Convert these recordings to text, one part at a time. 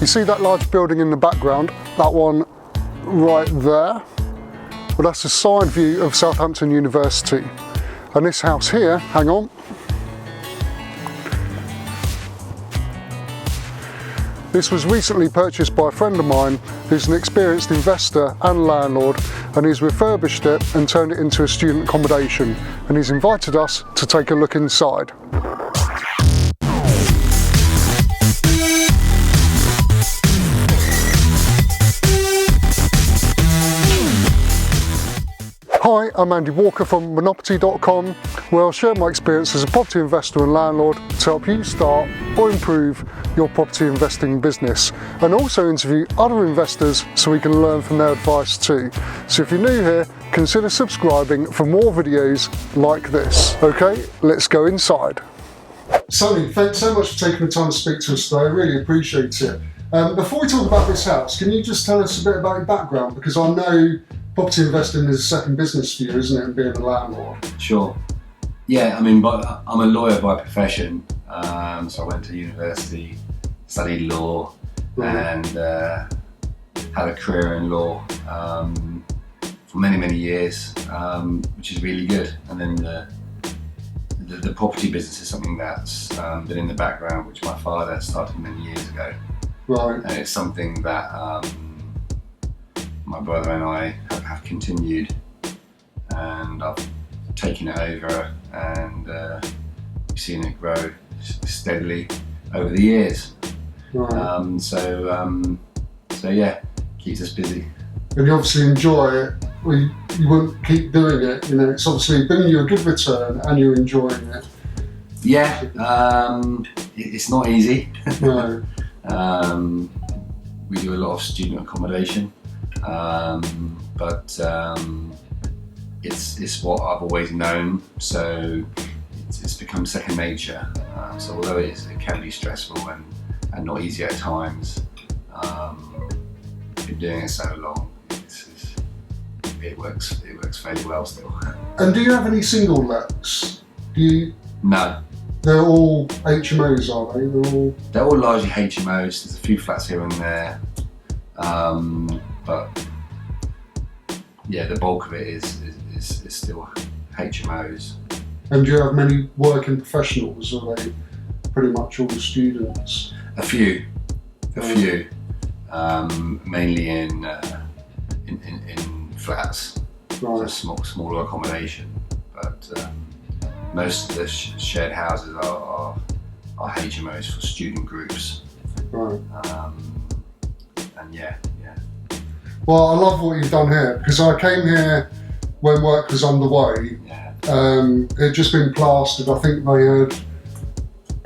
You see that large building in the background, that one right there? Well, that's a side view of Southampton University. And this house here, hang on. This was recently purchased by a friend of mine who's an experienced investor and landlord, and he's refurbished it and turned it into a student accommodation, and he's invited us to take a look inside. Hi, I'm Andy Walker from Monopoly.com, where I'll share my experience as a property investor and landlord to help you start or improve your property investing business, and also interview other investors so we can learn from their advice too. So if you're new here, consider subscribing for more videos like this. Okay, let's go inside. Sonny, thanks so much for taking the time to speak to us today. I really appreciate it. Before we talk about this house, can you just tell us a bit about your background? Because I know property investing is a second business for you, isn't it, and being a landlord? Sure. Yeah, I mean, I'm a lawyer by profession, so I went to university, studied law, and had a career in law for many, many years, which is really good. And then the property business is something that's been in the background, which my father started many years ago. Right. And it's something that my brother and I have continued, and I've taken it over, and we've seen it grow steadily over the years. Right. So yeah, keeps us busy. And you obviously enjoy it. Well, you wouldn't keep doing it. You know, it's obviously bringing you a good return, and you're enjoying it. Yeah, it's not easy. No. We do a lot of student accommodation. But it's what I've always known, so it's become second nature. So although it can be stressful and not easy at times, been doing it so long, it works fairly well still. And do you have any single lets? No. They're all HMOs, are they? They're all largely HMOs. There's a few flats here and there. But yeah, the bulk of it is still HMOs. And do you have many working professionals, or are they pretty much all students? A few, mainly in flats, right. So smaller accommodation. But most of the shared houses are HMOs for student groups. Right. And yeah. Well, I love what you've done here, because I came here when work was underway. Yeah. It had just been plastered. I think they had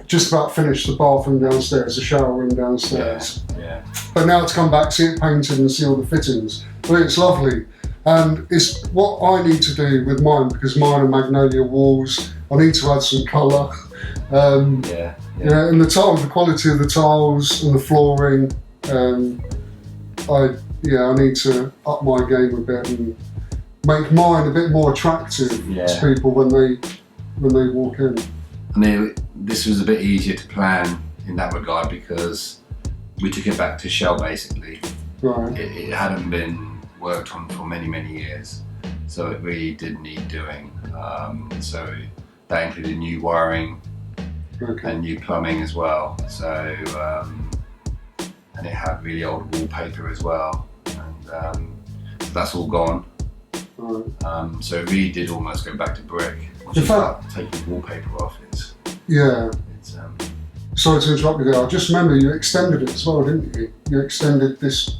just about finished the bathroom downstairs, the shower room downstairs. Yeah. But now to come back, see it painted and see all the fittings, well, it's lovely. And it's what I need to do with mine, because mine are magnolia walls. I need to add some colour. Yeah, and the quality of the tiles and the flooring. I need to up my game a bit and make mine a bit more attractive to people when they walk in. I mean, this was a bit easier to plan in that regard because we took it back to shell basically. Right. It hadn't been worked on for many, many years, so it really did need doing. So that included new wiring and new plumbing as well. So and it had really old wallpaper as well, and so that's all gone. Right. So it really did almost go back to brick. In fact, taking wallpaper off, it's sorry to interrupt you there. I just remember you extended it as well, didn't you? You extended this.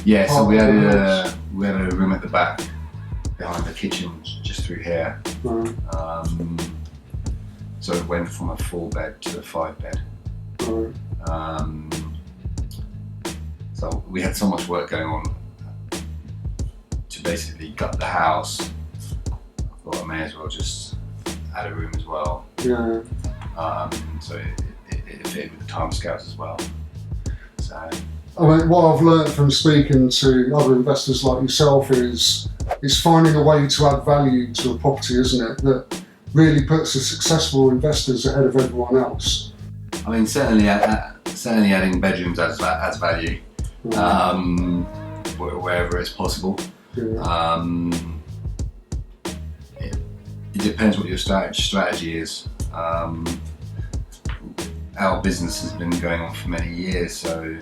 Yeah, so we had a room at the back behind the kitchen, just through here. Right. So it went from a 4-bed to a 5-bed. Right. So we had so much work going on to basically gut the house. I thought I may as well just add a room as well. Yeah. So it fitted with the timescales as well. So I mean, what I've learned from speaking to other investors like yourself is finding a way to add value to a property, isn't it? That really puts the successful investors ahead of everyone else. I mean, certainly certainly adding bedrooms adds value, wherever it's possible. Yeah. It depends what your strategy is. Our business has been going on for many years, so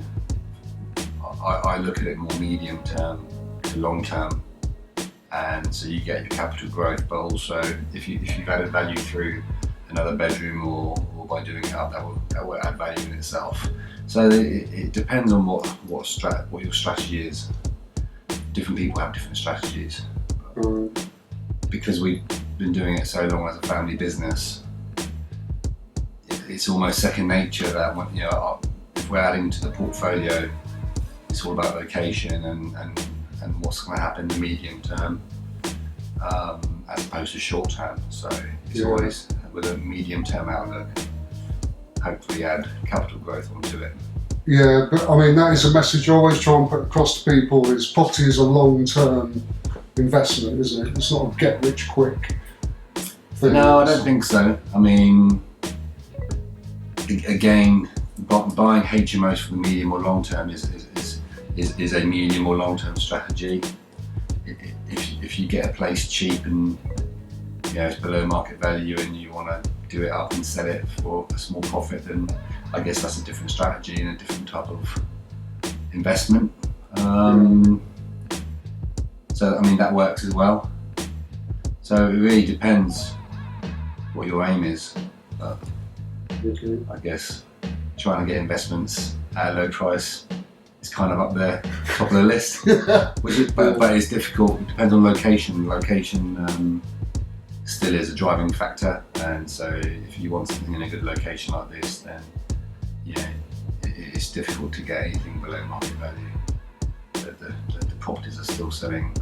I look at it more medium term to long term, and so you get your capital growth, but also if you've added value through another bedroom or by doing it up, that will add value in itself. So it depends on what your strategy is. Different people have different strategies. Because we've been doing it so long as a family business, it's almost second nature that if we're adding to the portfolio, it's all about location and what's going to happen in the medium term, as opposed to short term. So it's always with a medium term outlook, hopefully add capital growth onto it. Yeah, but I mean, that is a message I always try and put across to people, is property is a long-term investment, isn't it? It's not a get-rich-quick thing. No, I don't think so. I mean, again, buying HMOs for the medium or long term is a medium or long term strategy. If you get a place cheap and it's below market value and you want to do it up and sell it for a small profit, then I guess that's a different strategy and a different type of investment. So I mean, that works as well. So it really depends what your aim is. But I guess trying to get investments at a low price is kind of up there, top of the list. But it's difficult. It depends on location. Location still is a driving factor, and so if you want something in a good location like this, then it's difficult to get anything below market value. The properties are still selling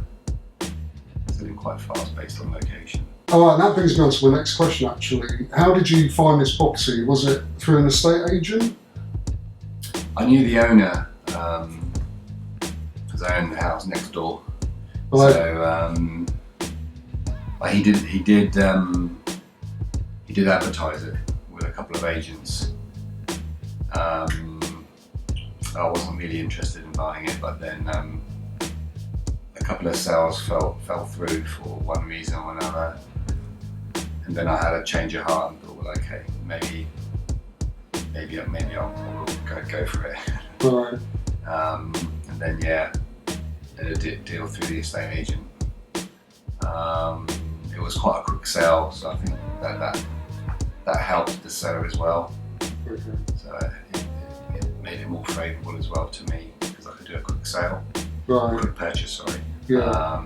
quite fast based on location. All right, and that brings me on to my next question actually. How did you find this property? Was it through an estate agent? I knew the owner because I owned the house next door. Right. So he did advertise it with a couple of agents. I wasn't really interested in buying it, but then a couple of sales fell through for one reason or another, and then I had a change of heart and thought, well, okay, maybe I'll go for it. Right. And then did a deal through the estate agent. It was quite a quick sale, so I think that helped the seller as well. Okay. So it made it more favourable as well to me because I could do a quick sale, Right. quick purchase, sorry. Yeah.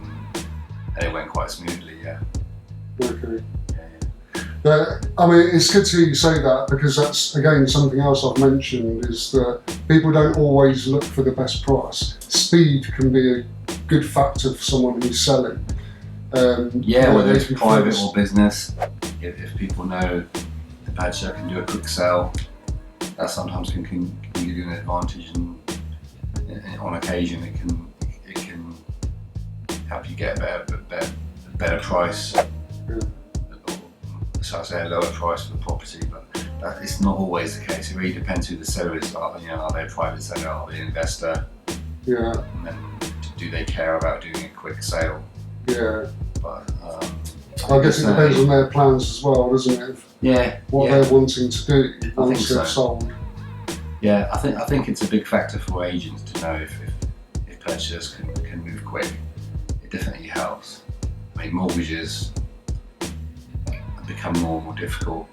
And it went quite smoothly, yeah. Okay. Yeah. I mean, it's good to hear you say that, because that's, again, something else I've mentioned, is that people don't always look for the best price. Speed can be a good factor for someone who's selling. Whether it's private or business, if people know the purchaser can do a quick sale, that sometimes can give you an advantage, and on occasion it can help you get a better price. So I say a lower price for the property, but that is not always the case. It really depends who the seller is. Are they a private seller? Are they an investor? Yeah. And then do they care about doing a quick sale? Yeah. But I guess it depends on their plans as well, doesn't it? What they're wanting to do once they've sold. Yeah, I think it's a big factor for agents to know if purchasers can move quick. It definitely helps. I mean, mortgages have become more and more difficult,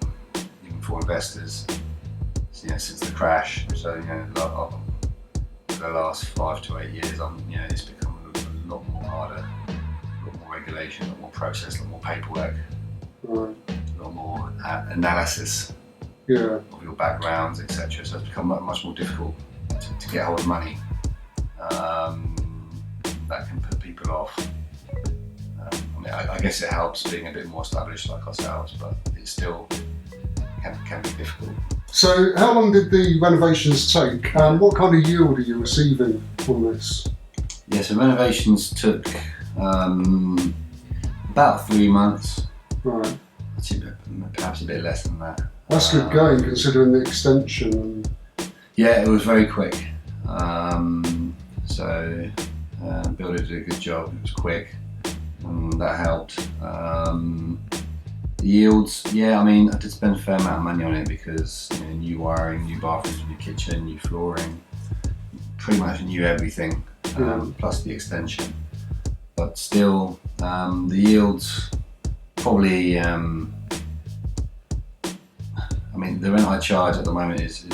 even for investors. Since the crash. So for the last 5 to 8 years, it's become a lot more harder. Regulation, a lot more process, a lot more paperwork, Right. a lot more analysis Yeah. of your backgrounds, etc. So it's become much more difficult to get hold of money. That can put people off. I guess it helps being a bit more established like ourselves, but it still can be difficult. So how long did the renovations take? What kind of yield are you receiving from this? Yeah, so renovations took about 3 months. Right. Perhaps a bit less than that. That's good going, considering the extension. Yeah, it was very quick. Builder did a good job. It was quick, and that helped. The yields, yeah, I mean, I did spend a fair amount of money on it because new wiring, new bathrooms, new kitchen, new flooring, pretty much new everything, plus the extension. But still, the yields probably. I mean, the rent I charge at the moment is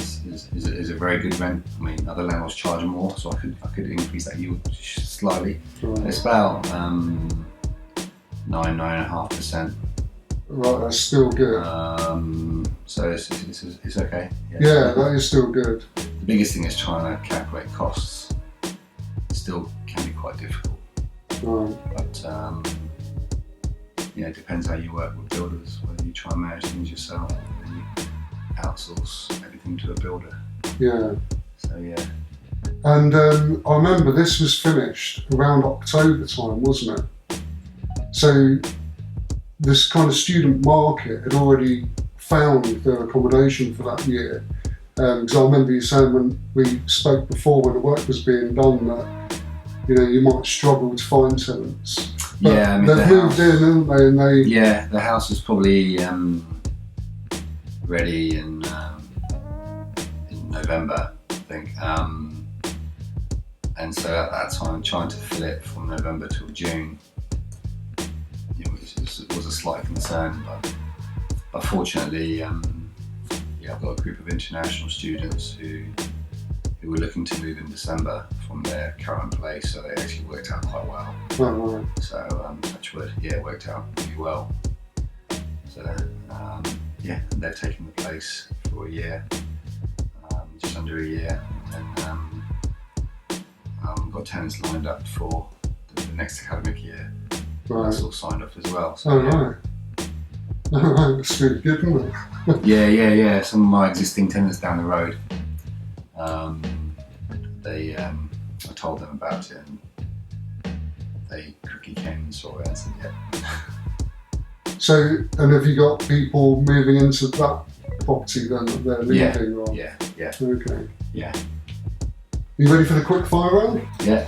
a very good rent. I mean, other landlords charge more, so I could increase that yield slightly. Right. It's about 9.5%. Right, that's still good. So it's okay. Yeah, that is still good. The biggest thing is trying to calculate costs. It still can be quite difficult. Right. But it depends how you work with builders. Whether you try and manage things yourself, or whether you outsource everything to a builder. Yeah. So yeah. And I remember this was finished around October time, wasn't it? So this kind of student market had already found their accommodation for that year. Because I remember you saying when we spoke before, when the work was being done, that you might struggle to find tenants. But yeah, I mean, they've moved in, haven't they? And yeah, the house was probably ready in November, I think. And so at that time, trying to fill it from November till June, it was a slight concern. But fortunately, I've got a group of international students who were looking to move in December from their current place, so they actually worked out quite well. Oh, right. So touch wood, it worked out really well. So they've taken the place for a year, just under a year, and got tenants lined up for the next academic year. Right. That's all signed off as well. So, right. Oh, that's really good, isn't it? yeah. Some of my existing tenants down the road, I told them about it, and they quickly came and saw it and said, yeah. So, and have you got people moving into that property then that they're leaving? Or? Yeah. Okay. Yeah. You ready for the quick fire round? Yeah.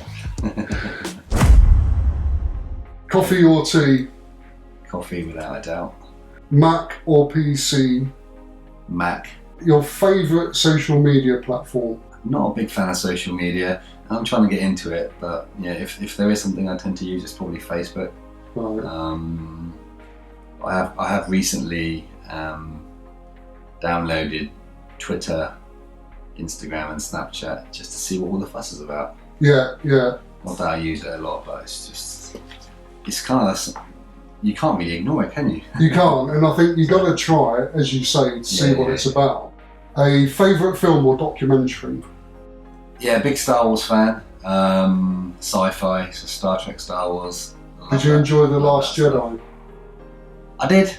Coffee or tea? Coffee, without a doubt. Mac or PC? Mac. Your favourite social media platform? Not a big fan of social media. I'm trying to get into it, but yeah, if there is something I tend to use, it's probably Facebook. Right. I have recently downloaded Twitter, Instagram, and Snapchat just to see what all the fuss is about. Yeah. Not that I use it a lot, but it's kind of, you can't really ignore it, can you? You can't, and I think you've got to try it, as you say, to see what it's about. A favourite film or documentary? Yeah, big Star Wars fan. Sci-fi, so Star Trek, Star Wars. Did you enjoy The Last Jedi? I did.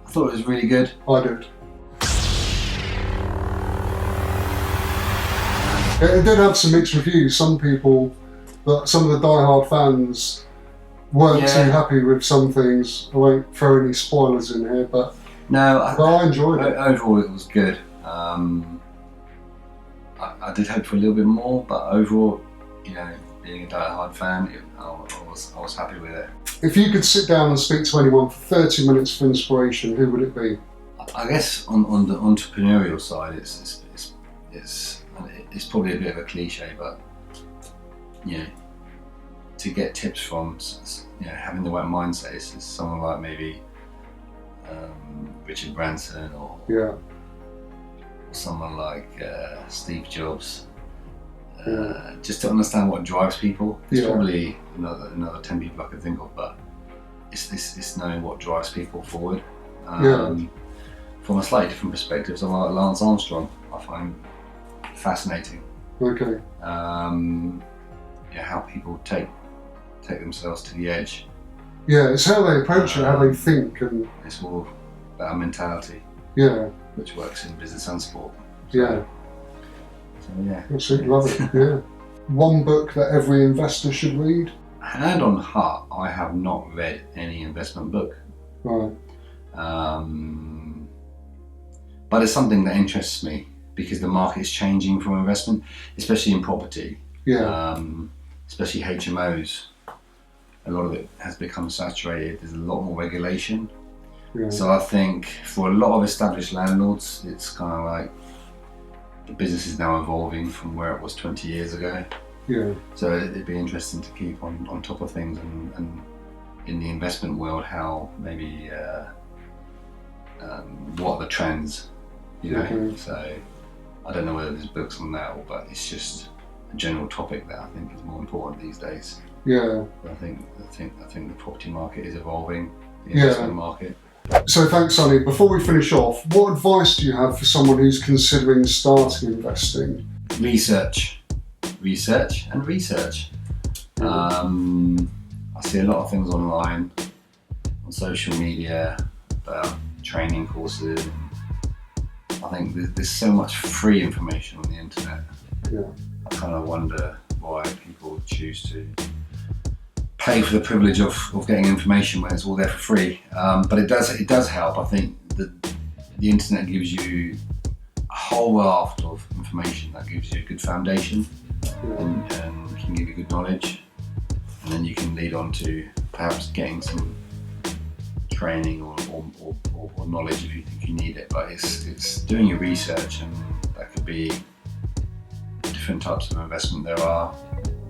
I thought it was really good. I did. It did have some mixed reviews. Some people, but some of the die-hard fans weren't too happy with some things. I won't throw any spoilers in here, but I enjoyed it. Overall, it was good. I did hope for a little bit more, but overall, being a die-hard fan, I was happy with it. If you could sit down and speak to anyone for 30 minutes for inspiration, who would it be? I guess on the entrepreneurial side, it's probably a bit of a cliche, but to get tips from having the right mindset is someone like maybe Richard Branson or someone like Steve Jobs. Just to understand what drives people. There's probably another 10 people I could think of, but it's knowing what drives people forward. From a slightly different perspective, someone like Lance Armstrong, I find fascinating. Okay. How people take themselves to the edge. Yeah, it's how they approach it, how they think, and it's all about mentality. Yeah. Which works in business and sport. Yeah. Yeah. Absolutely love it, yeah. One book that every investor should read? Hand on heart, I have not read any investment book. Right. But it's something that interests me because the market is changing for investment, especially in property. Yeah. Especially HMOs. A lot of it has become saturated. There's a lot more regulation. Yeah. So I think for a lot of established landlords, it's kind of like the business is now evolving from where it was 20 years ago. Yeah. So it'd be interesting to keep on top of things, and in the investment world, how maybe what are the trends, you know? Okay. So I don't know whether there's books on that, but it's just a general topic that I think is more important these days. Yeah. I think the property market is evolving, the Yeah. investment market. So thanks, Sonny. Before we finish off, what advice do you have for someone who's considering starting investing? Research, and research. I see a lot of things online, on social media, about training courses. I think there's so much free information on the internet. Yeah. I kind of wonder why people choose to pay for the privilege of getting information when it's all there for free. But it does help. I think the internet gives you a whole raft of information that gives you a good foundation, and can give you good knowledge, and then you can lead on to perhaps getting some training or knowledge if you think you need it. But it's doing your research, and that could be different types of investment there are,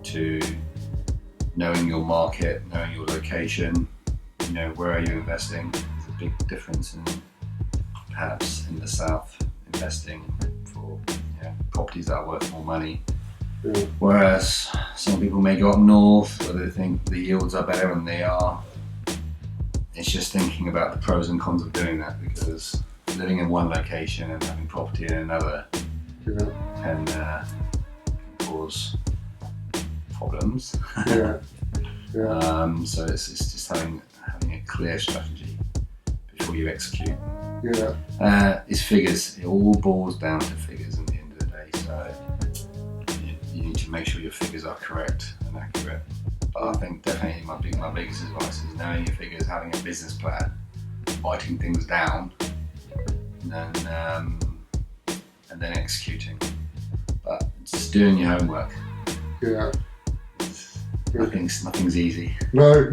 to knowing your market, knowing your location, you know, where are you investing. There's a big difference in perhaps in the south investing for, you know, properties that are worth more money. Yeah. Whereas some people may go up north where they think the yields are better, and they are. It's just thinking about the pros and cons of doing that, because living in one location and having property in another can cause problems. Yeah. Yeah. So it's just having a clear strategy before you execute. Yeah. It's figures. It all boils down to figures in the end of the day. So you need to make sure your figures are correct and accurate. But I think definitely my biggest advice is knowing your figures, having a business plan, writing things down, and then executing. But just doing your homework. Yeah. Nothing's easy. No.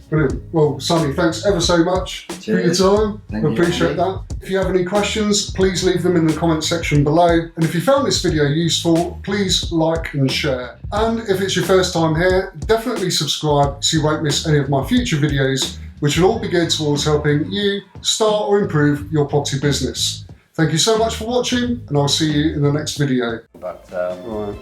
Brilliant. Well, Sonny, thanks ever so much for your time. I appreciate that. If you have any questions, please leave them in the comment section below. And if you found this video useful, please like and share. And if it's your first time here, definitely subscribe so you won't miss any of my future videos, which will all be geared towards helping you start or improve your property business. Thank you so much for watching, and I'll see you in the next video. But All right.